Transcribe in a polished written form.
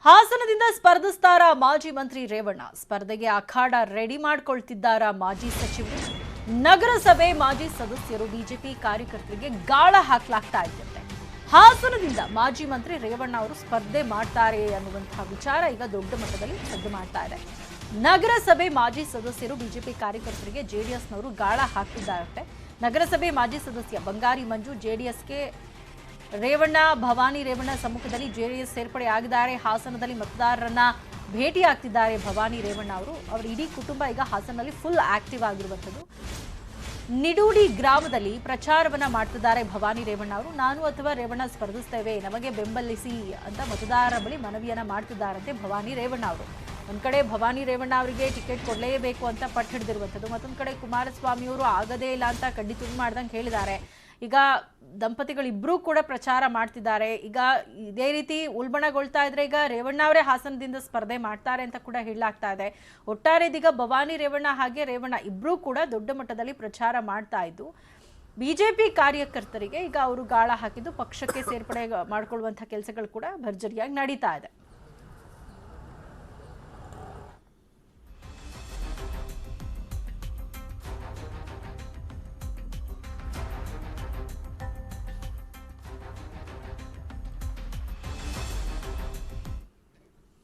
ಹಾಸನದಿಂದ ಸ್ಪರ್ಧಿಸ್ತಾರ ಮಾಜಿ ಮಂತ್ರಿ ರೇವಣ್ಣ ಸ್ಪರ್ಧೆಗೆ ಅಖಾಡ ರೆಡಿ ಮಾಡಿಕೊಳ್ತಿದ್ದಾರ ಮಾಜಿ ಸಚಿವರು ನಗರಸಭೆ ಮಾಜಿ ಸದಸ್ಯರು ಬಿಜೆಪಿ ಕಾರ್ಯಕರ್ತರಿಗೆ ಗಾಳ ಹಾಕಲಾಗ್ತಾ ಇದ್ದಂತೆ ಹಾಸನದಿಂದ ಮಾಜಿ ಮಂತ್ರಿ ರೇವಣ್ಣ ಅವರು ಸ್ಪರ್ಧೆ ಮಾಡ್ತಾರೆ ಅನ್ನುವಂತಹ ವಿಚಾರ ಈಗ ದೊಡ್ಡ ಮಟ್ಟದಲ್ಲಿ ಸದ್ದು ಮಾಡ್ತಾ ಇದೆ. ನಗರಸಭೆ ಮಾಜಿ ಸದಸ್ಯರು ಬಿಜೆಪಿ ಕಾರ್ಯಕರ್ತರಿಗೆ ಜೆಡಿಎಸ್ನವರು ಗಾಳ ಹಾಕ್ತಿದ್ದಾರೆ. ನಗರಸಭೆ ಮಾಜಿ ಸದಸ್ಯ ಬಂಗಾರಿ ಮಂಜು ಜೆಡಿಎಸ್ಗೆ ರೇವಣ್ಣ ಭವಾನಿ ರೇವಣ್ಣ ಸಮ್ಮುಖದಲ್ಲಿ ಜೆಡಿಎಸ್ ಸೇರ್ಪಡೆ ಆಗಿದ್ದಾರೆ. ಹಾಸನದಲ್ಲಿ ಮತದಾರರನ್ನ ಭೇಟಿ ಆಗ್ತಿದ್ದಾರೆ ಭವಾನಿ ರೇವಣ್ಣ ಅವರು. ಅವರ ಇಡೀ ಕುಟುಂಬ ಈಗ ಹಾಸನದಲ್ಲಿ ಫುಲ್ ಆಕ್ಟಿವ್ ಆಗಿರುವಂಥದ್ದು. ನಿಡೂಡಿ ಗ್ರಾಮದಲ್ಲಿ ಪ್ರಚಾರವನ್ನ ಮಾಡ್ತಿದ್ದಾರೆ ಭವಾನಿ ರೇವಣ್ಣ ಅವರು. ನಾನು ಅಥವಾ ರೇವಣ್ಣ ಸ್ಪರ್ಧಿಸ್ತೇವೆ, ನಮಗೆ ಬೆಂಬಲಿಸಿ ಅಂತ ಮತದಾರರ ಬಳಿ ಮನವಿಯನ್ನ ಮಾಡ್ತಿದ್ದಾರಂತೆ ಭವಾನಿ ರೇವಣ್ಣ ಅವರು. ಒಂದ್ ಕಡೆ ಭವಾನಿ ರೇವಣ್ಣ ಅವರಿಗೆ ಟಿಕೆಟ್ ಕೊಡಲೇಬೇಕು ಅಂತ ಪಟ್ಟು ಹಿಡಿದಿರುವಂಥದ್ದು, ಮತ್ತೊಂದು ಕಡೆ ಕುಮಾರಸ್ವಾಮಿ ಅವರು ಆಗದೇ ಇಲ್ಲ ಅಂತ ಕಡ್ಡಿ ತುಂಡು ಮಾಡ್ದಂಗೆ ಹೇಳಿದ್ದಾರೆ. ಈಗ ದಂಪತಿಗಳಿಬ್ಬರೂ ಕೂಡ ಪ್ರಚಾರ ಮಾಡ್ತಿದ್ದಾರೆ. ಈಗ ಇದೇ ರೀತಿ ಉಲ್ಬಣಗೊಳ್ತಾ ಇದ್ರೆ ಈಗ ರೇವಣ್ಣ ಅವರೇ ಹಾಸನದಿಂದ ಸ್ಪರ್ಧೆ ಮಾಡ್ತಾರೆ ಅಂತ ಕೂಡ ಹೇಳಲಾಗ್ತಾ ಇದೆ. ಒಟ್ಟಾರೆ ಇದೀಗ ಭವಾನಿ ರೇವಣ್ಣ ಹಾಗೆ ರೇವಣ್ಣ ಇಬ್ಬರೂ ಕೂಡ ದೊಡ್ಡ ಮಟ್ಟದಲ್ಲಿ ಪ್ರಚಾರ ಮಾಡ್ತಾ ಇದ್ದು ಬಿಜೆಪಿ ಕಾರ್ಯಕರ್ತರಿಗೆ ಈಗ ಅವರು ಗಾಳ ಹಾಕಿದ್ದು ಪಕ್ಷಕ್ಕೆ ಸೇರ್ಪಡೆ ಮಾಡಿಕೊಳ್ಳುವಂತಹ ಕೆಲಸಗಳು ಕೂಡ ಭರ್ಜರಿಯಾಗಿ ನಡೀತಾ ಇದೆ.